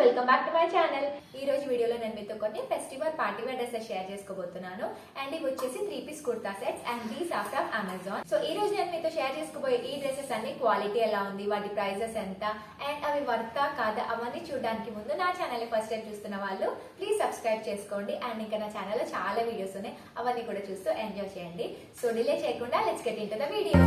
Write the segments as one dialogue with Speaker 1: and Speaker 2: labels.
Speaker 1: Welcome back to my channel. ఈ రోజు వీడియోలో నేను మీతో కొన్ని festival party wear dresses share చేసుకోబోతున్నాను. అండ్ ఇవి వచ్చేసి 3 piece kurta sets and these are from Amazon. So ఈ రోజు నేను మీతో షేర్ చేసుకోబోయే ఈ డ్రెస్సెస్ అన్ని క్వాలిటీ ఎలా ఉంది, వాటి ప్రైజెస్ ఎంత, అండ్ అవి వర్తా కాదా అవన్నీ చూడడానికి ముందు నా ఛానల్ ఫస్ట్ టైం చూస్తున్న వాళ్ళు ప్లీజ్ సబ్స్క్రైబ్ చేసుకోండి. అండ్ ఇంకా నా ఛానల్ లో చాలా వీడియోస్ ఉన్నాయి, అవన్నీ కూడా చూస్తూ ఎంజాయ్ చేయండి. సో డిలే చేయకుండా let's get into the video.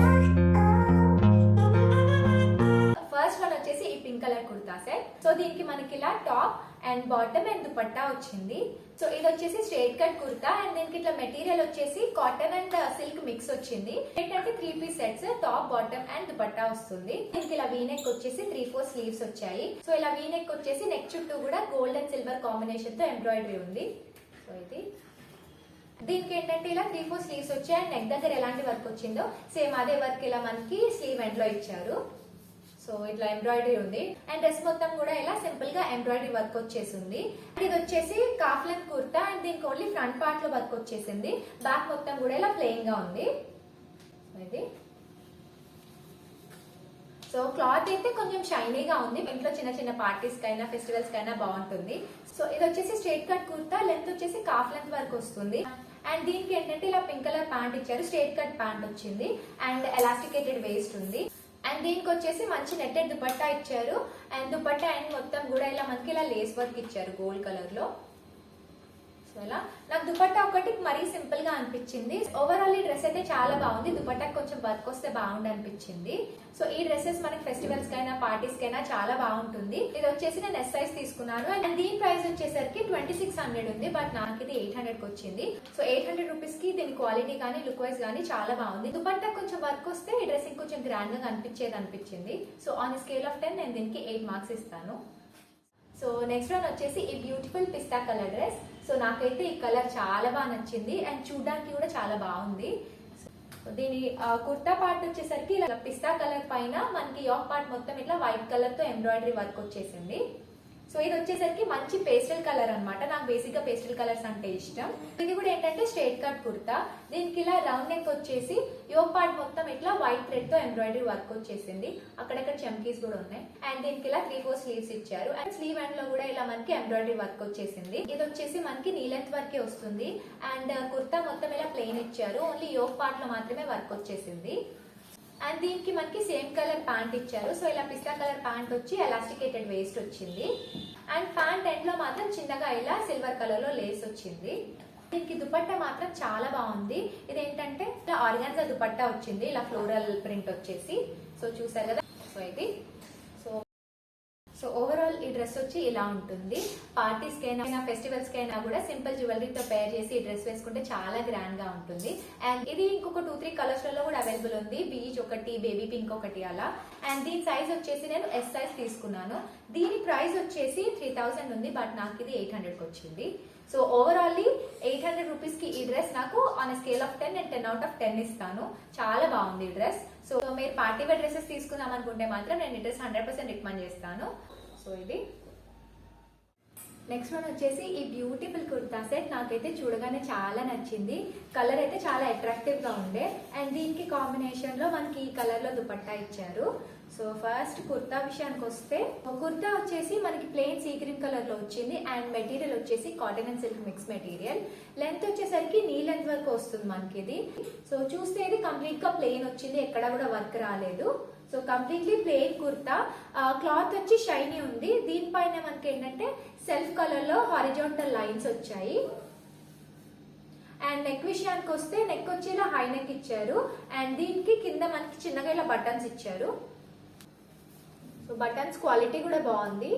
Speaker 1: First one వచ్చేసి ఈ pink colour kurta set. So దీనికి మనకి ఇలా top and bottom and dupatta వచ్చింది. సో ఇది వచ్చేసి స్ట్రైట్ కట్ కుర్తా అండ్ దీనికి ఇట్లా మెటీరియల్ వచ్చేసి కాటన్ అండ్ సిల్క్ మిక్స్ వచ్చింది. ఏంటంటే 3 piece sets, top bottom and dupatta వస్తుంది. దీనికి ఇలా వీ నెక్ వచ్చేసి 3-4 స్లీవ్స్ వచ్చాయి. సో ఇలా వీ నెక్ వచ్చేసి నెక్ చుట్టూ కూడా గోల్డ్ అండ్ సిల్వర్ కాంబినేషన్ తో ఎంబ్రాయిడరీ ఉంది. సో ఇది దీనికి ఏంటంటే ఇలా 3-4 స్లీవ్స్ వచ్చాయి అండ్ నెక్ దగ్గర ఎలాంటి వర్క్ వచ్చిందో సేమ్ అదే వర్క్ ఇలా మనకి స్లీవ్ ఎండ్ లో ఇచ్చారు. సో ఇట్లా ఎంబ్రాయిడరీ ఉంది అండ్ డ్రెస్ మొత్తం కూడా ఇలా సింపుల్ గా ఎంబ్రాయిడరీ వర్క్ వచ్చేసింది. ఇది వచ్చేసి కాఫ్ లెంత్ కుర్తా అండ్ దీనికి ఓన్లీ ఫ్రంట్ పార్ట్ లో వర్క్ వచ్చేసింది. బ్యాక్ మొత్తం కూడా ఇలా ప్లెయిన్ గా ఉంది. ఇది సో క్లాత్ అయితే కొంచెం షైనీగా ఉంది. ఇంట్లో చిన్న చిన్న పార్టీస్ కైనా ఫెస్టివల్స్ కైనా బాగుంటుంది. సో ఇది వచ్చేసి స్ట్రైట్ కట్ కుర్తా, లెంత్ వచ్చేసి కాఫ్ లెంత్ వర్క్ వస్తుంది. అండ్ దీనికి ఏంటంటే ఇలా పింక్ కలర్ ప్యాంట్ ఇచ్చారు, స్ట్రైట్ కట్ ప్యాంట్ వచ్చింది అండ్ ఎలాస్టికేటెడ్ వేస్ట్ ఉంది. అండ్ దీనికి వచ్చేసి మంచి నెట్టెడ్ దుపట్టా ఇచ్చారు అండ్ దుపట్టా అండ్ మొత్తం కూడా ఇలా మనకి ఇలా లేస్ వర్క్ ఇచ్చారు గోల్డ్ కలర్ లో. సో ఇలా నాకు దుపట్టా ఒకటి మరీ సింపుల్ గా అనిపించింది. ఓవరాల్ ఈ డ్రెస్ అయితే చాలా బాగుంది. దుపట్టా కొంచెం వర్క్ వస్తే బాగుంది అనిపించింది. సో ఈ డ్రెస్సెస్ మనకి ఫెస్టివల్స్ కైనా పార్టీస్ కైనా చాలా బాగుంటుంది. ఇది వచ్చేసి నేను ఎస్ సైజ్ తీసుకున్నాను అండ్ దీని ప్రైస్ వచ్చేసరికి 2600 ఉంది. బట్ నాకు ఇది 800 కి వచ్చింది. సో 800 రూపీస్ కి దీని క్వాలిటీ కానీ లుక్ వైజ్ కానీ చాలా బాగుంది. దుపట్టా కొంచెం వర్క్ వస్తే ఈ డ్రెస్ కొంచెం గ్రాండ్ గా అనిపించింది. సో ఆన్ స్కేల్ ఆఫ్ 10 నేను దీనికి 8 మార్క్స్ ఇస్తాను. సో నెక్స్ట్ వన్ వచ్చేసి ఈ బ్యూటిఫుల్ పిస్తా కలర్ డ్రెస్. సో నాకైతే ఈ కలర్ చాలా బాగా నచ్చింది అండ్ చూడడానికి కూడా చాలా బాగుంది. దీని కుర్తా పార్ట్ వచ్చేసరికి ఇలా పిస్తా కలర్ పైన మనకి యోక్ పార్ట్ మొత్తం ఇట్లా వైట్ కలర్ తో ఎంబ్రాయిడరీ వర్క్ వచ్చేసింది. సో ఇది వచ్చేసరికి మంచి పేస్టల్ కలర్ అనమాట. నాకు బేసిక్ గా పేస్టల్ కలర్స్ అంటే ఇష్టం. ఇది కూడా ఏంటంటే స్ట్రైట్ కట్ కుర్తా. దీనికి ఇలా రౌండ్ నెక్ వచ్చేసి యోక్ పార్ట్ మొత్తం ఇట్లా వైట్ థ్రెడ్ తో ఎంబ్రాయిడరీ వర్క్ వచ్చేసింది. అక్కడక్కడ చమ్కీస్ కూడా ఉన్నాయి అండ్ దీనికి ఇలా 3-4 స్లీవ్స్ ఇచ్చారు అండ్ స్లీవ్ అండ్ లో కూడా ఇలా మనకి ఎంబ్రాయిడరీ వర్క్ వచ్చేసింది. ఇది వచ్చేసి మనకి నీ లెంత్ వర్కే వస్తుంది అండ్ కుర్తా మొత్తం ఇలా ప్లెయిన్ ఇచ్చారు. ఓన్లీ యోక్ పార్ట్ లో మాత్రమే వర్క్ వచ్చేసింది. అండ్ దీనికి మనకి సేమ్ కలర్ ప్యాంట్ ఇచ్చారు. సో ఇలా పిస్తా కలర్ ప్యాంట్ వచ్చి ఎలాస్టికేటెడ్ వేస్ట్ వచ్చింది అండ్ ప్యాంట్ ఎండ్ లో మాత్రం చిన్నగా ఇలా సిల్వర్ కలర్ లో లేస్ వచ్చింది. దీనికి దుపట్టా మాత్రం చాలా బాగుంది. ఇదేంటంటే ఇలా ఆర్గాన్జా దుపట్టా వచ్చింది, ఇలా ఫ్లోరల్ ప్రింట్ వచ్చేసి. సో చూసారు కదా. సో ఇది సో ఓవరాల్ ఈ డ్రెస్ వచ్చి ఇలా ఉంటుంది. పార్టీస్ కైనా ఫెస్టివల్స్ కైనా కూడా సింపుల్ జ్యువెలరీతో పేర్ చేసి ఈ డ్రెస్ వేసుకుంటే చాలా గ్రాండ్ గా ఉంటుంది. అండ్ ఇది ఇంకొక 2-3 కలర్స్ లో కూడా అవైలబుల్ ఉంది. బీచ్ ఒకటి, బేబీ పింక్ ఒకటి అలా. అండ్ దీని సైజ్ వచ్చేసి నేను ఎస్ సైజ్ తీసుకున్నాను. దీని ప్రైస్ వచ్చేసి 3000 ఉంది. బట్ నాకు ఇది 800 కి వచ్చింది. సో ఓవరాల్లీ 800 రూపీస్ కి ఈ డ్రెస్ నాకు ఆన్ స్కేల్ ఆఫ్ 10 నేను 10 out of 10 ఇస్తాను. చాలా బాగుంది ఈ డ్రెస్. సో మీరు పార్టీ వేర్ డ్రెస్సెస్ తీసుకుందాం అనుకుంటే మాత్రం నేను ఈ డ్రెస్ 100% రికమెండ్ చేస్తాను. సో ఇది నెక్స్ట్ వన్ వచ్చేసి ఈ బ్యూటిఫుల్ కుర్తా సెట్. నాకైతే చూడగానే చాలా నచ్చింది. కలర్ అయితే చాలా అట్రాక్టివ్ గా ఉండే అండ్ దీనికి కాంబినేషన్ లో మనకి ఈ కలర్ లో దుపట్టా ఇచ్చారు. సో ఫస్ట్ కుర్తా విషయానికి వస్తే కుర్తా వచ్చేసి మనకి ప్లెయిన్ సీ గ్రీన్ కలర్ లో వచ్చింది అండ్ మెటీరియల్ వచ్చేసి cotton and silk mix material. Length వచ్చేసరికి నీ లెంత్ వరకు వస్తుంది మనకి ఇది. సో చూస్తే ఇది కంప్లీట్ గా ప్లెయిన్ వచ్చింది, ఎక్కడ కూడా వర్క్ రాలేదు. So completely plain kurta. Cloth వచ్చి షైనీ ఉంది. దీనిపైన మనకి ఏంటంటే సెల్ఫ్ కలర్ లో హారిజాంటల్ లైన్స్ వచ్చాయి. అండ్ నెక్ విషయానికి వస్తే నెక్ వచ్చి ఇలా హై నెక్ ఇచ్చారు అండ్ దీనికి కింద మనకి చిన్నగా ఇలా బటన్స్ ఇచ్చారు. సో బటన్స్ క్వాలిటీ కూడా బాగుంది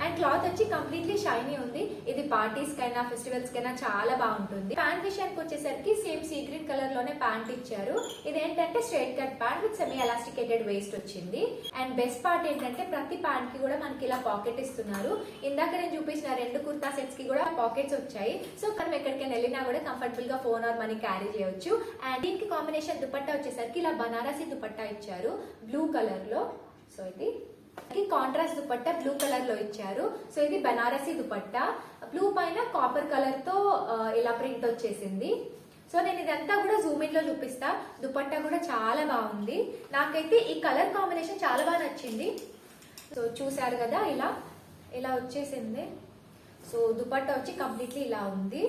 Speaker 1: అండ్ క్లాత్ వచ్చి కంప్లీట్లీ షైనీ ఉంది. ఇది పార్టీస్ కైనా ఫెస్టివల్స్ కైనా చాలా బాగుంటుంది. ప్యాంట్ విషయానికి వచ్చేసరికి సేమ్ సీ గ్రీన్ కలర్ లోనే ప్యాంట్ ఇచ్చారు. ఇదేంటంటే straight cut pant with semi elasticated waste వచ్చింది. అండ్ బెస్ట్ పార్ట్ ఏంటంటే ప్రతి ప్యాంట్ కి కూడా మనకి ఇలా పాకెట్ ఇస్తున్నారు. ఇందాక నేను చూపించిన 2 కుర్తా సెట్స్ కి కూడా పాకెట్స్ వచ్చాయి. సో మనం ఎక్కడికైనా వెళ్ళినా కూడా కంఫర్టబుల్ గా ఫోన్ ఆర్ మనీ క్యారీ చేయొచ్చు. అండ్ దీనికి కాంబినేషన్ దుపట్టా వచ్చేసరికి ఇలా బనారసి దుపట్టా ఇచ్చారు బ్లూ కలర్ లో. సో ఇది కాంట్రాస్ట్ దుపట్టా బ్లూ కలర్ లో ఇచ్చారు. సో ఇది బనారసి దుపట్టా. బ్లూ పైన కాపర్ కలర్ తో ఇలా ప్రింట్ వచ్చేసింది. సో నేను ఇదంతా కూడా జూమ్ ఇన్ లో చూపిస్తా. దుపట్టా కూడా చాలా బాగుంది. నాకైతే ఈ కలర్ కాంబినేషన్ చాలా బాగా నచ్చింది. సో చూసారు కదా ఇలా ఇలా వచ్చేసింది. సో దుపట్టా వచ్చి కంప్లీట్లీ ఇలా ఉంది.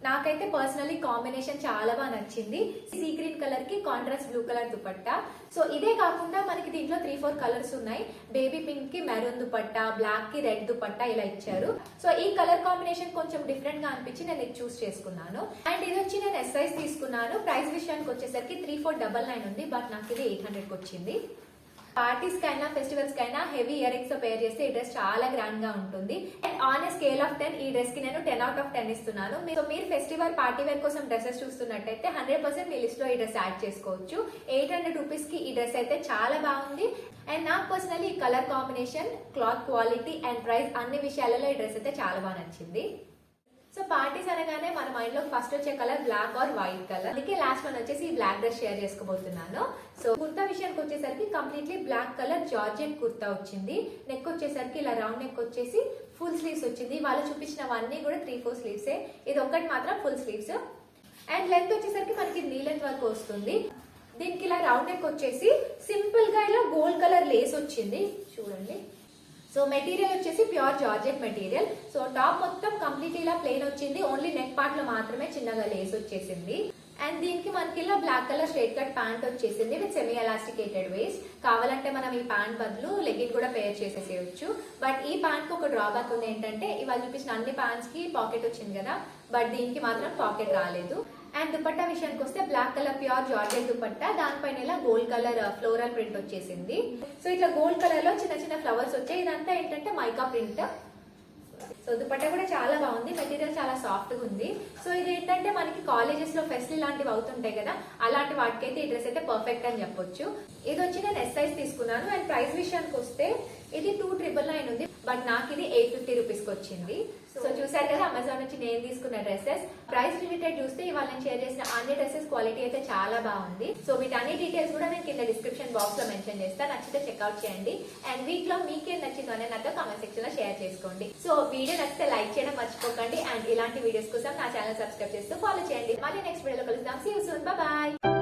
Speaker 1: నాకైతే పర్సనలీ కాంబినేషన్ చాలా బాగా నచ్చింది. సీ గ్రీన్ కలర్ కి contrast blue colour dupatta. So ఇదే కాకుండా మనకి దీంట్లో 3-4 కలర్స్ ఉన్నాయి. బేబీ పింక్ కి మెరూన్ దుపట్టా, బ్లాక్ కి రెడ్ దుపట్టా ఇలా ఇచ్చారు. సో ఈ కలర్ కాంబినేషన్ కొంచెం డిఫరెంట్ గా అనిపించి నేను ఇది చూస్ చేసుకున్నాను. అండ్ ఇది వచ్చి నేను ఎస్ సైజ్ తీసుకున్నాను. ప్రైస్ విషయానికి వచ్చేసరికి 3499 ఉంది, బట్ నాకు ఇది 800 వచ్చింది. పార్టీస్ కైనా ఫెస్టివల్స్ కైనా హెవీ ఇయర్ రింగ్స్ తో పేర్ చేస్తే ఈ డ్రెస్ చాలా గ్రాండ్ గా ఉంటుంది. And on a scale of 10 ఈ డ్రెస్ కి నేను 10/10 ఇస్తున్నాను. సో మీరు ఫెస్టివల్ పార్టీ వేర్ కోసం డ్రెస్సెస్ చూస్తున్నట్టయితే 100% మీ లిస్ట్ లో ఈ డ్రెస్ యాడ్ చేసుకోవచ్చు. 800 రూపీస్ కి ఈ డ్రెస్ అయితే చాలా బాగుంది. అండ్ నాకు పర్సనలీ ఈ colour combination, cloth quality and price అన్ని విషయాలలో ఈ డ్రెస్ అయితే చాలా బాగా నచ్చింది. సో పార్టీస్ అనగానే మన మైండ్ లో ఫస్ట్ వచ్చే colour black or white colour. అందుకే లాస్ట్ వన్ వచ్చేసి ఈ బ్లాక్ డ్రెస్ షేర్ చేసుకోబోతున్నాను. సో కుర్తా విషయానికి వచ్చేసరికి completely black colour georgette kurta వచ్చింది. నెక్ వచ్చేసరికి ఇలా రౌండ్ నెక్ వచ్చేసి ఫుల్ స్లీవ్స్ వచ్చింది. వాళ్ళు చూపించినవన్నీ కూడా 3-4 స్లీవ్సే, ఇది ఒక్కటి మాత్రం ఫుల్ స్లీవ్స్. అండ్ లెంత్ వచ్చేసరికి మనకి నీ లెంత్ వరకు వస్తుంది. దీనికి ఇలా రౌండ్ నెక్ వచ్చేసి సింపుల్ గా ఇలా గోల్డ్ కలర్ లేస్ వచ్చింది చూడండి. సో మెటీరియల్ వచ్చేసి pure georgette material. So top మొత్తం కంప్లీట్ ఇలా ప్లెయిన్ వచ్చింది. ఓన్లీ నెక్ పార్ట్ లో మాత్రమే చిన్నగా లేస్ వచ్చేసింది. అండ్ దీనికి మనకి ఇలా black colour straight cut pant వచ్చేసింది విత్ సెమీ ఎలాస్టికేటెడ్ వేస్ట్. కావాలంటే మనం ఈ ప్యాంట్ బదులు లెగ్గిన్ కూడా పేర్ చేసేసేయచ్చు. బట్ ఈ ప్యాంట్ కి ఒక డ్రాబ్యాక్ ఉంది ఏంటంటే, ఇవాళ చూపించిన అన్ని ప్యాంట్స్ కి పాకెట్ వచ్చింది కదా, బట్ దీనికి మాత్రం పాకెట్ రాలేదు. అండ్ దుపట్టా విషయానికి వస్తే black colour pure georgette dupatta, దానిపైన ఇలా గోల్డ్ కలర్ ఫ్లోరల్ ప్రింట్ వచ్చేసింది. సో ఇట్లా గోల్డ్ కలర్ లో చిన్న చిన్న ఫ్లవర్స్ వచ్చాయి. ఇదంతా ఏంటంటే మైకా ప్రింట్. సో దుపట్టా కూడా చాలా బాగుంది, మెటీరియల్ చాలా సాఫ్ట్ గా ఉంది. సో ఇది ఏంటంటే మనకి కాలేజెస్ లో ఫెస్ట్ లాంటివి అవుతుంటాయి కదా, అలాంటి వాటికైతే ఈ డ్రెస్ అయితే పర్ఫెక్ట్ అని చెప్పొచ్చు. ఇది వచ్చి నేను ఎస్ సైజ్ తీసుకున్నాను. అండ్ ప్రైస్ విషయానికి వస్తే ఇది 2999 ఉంది, బట్ నాకు ఇది 850 రూపీస్ కి వచ్చింది. సో చూసారు కదా అమెజాన్ నుంచి నేను తీసుకున్న డ్రెస్సెస్. ప్రైస్ రిలేటెడ్ చూస్తే ఇవాళ నేను షేర్ చేసిన అన్ని డ్రెస్సెస్ క్వాలిటీ అయితే చాలా బాగుంది. సో వీటన్ని డీటెయిల్స్ కూడా నేను కింద డిస్క్రిప్షన్ బాక్స్ లో మెన్షన్ చేస్తాను, నచ్చితే చెక్అవుట్ చేయండి. అండ్ వీక్ లో మీకేం నచ్చిందో అనేది నాతో కామెంట్ సెక్షన్ లో షేర్ చేసుకోండి. సో వీడియో నచ్చితే లైక్ చేయడం మర్చిపోకండి. అండ్ ఇలాంటి వీడియోస్ కోసం నా ఛానల్ సబ్స్క్రైబ్ చేస్తూ ఫాలో చేయండి. మళ్ళీ నెక్స్ట్ వీడియోలో కలుద్దాం. See you soon, bye bye.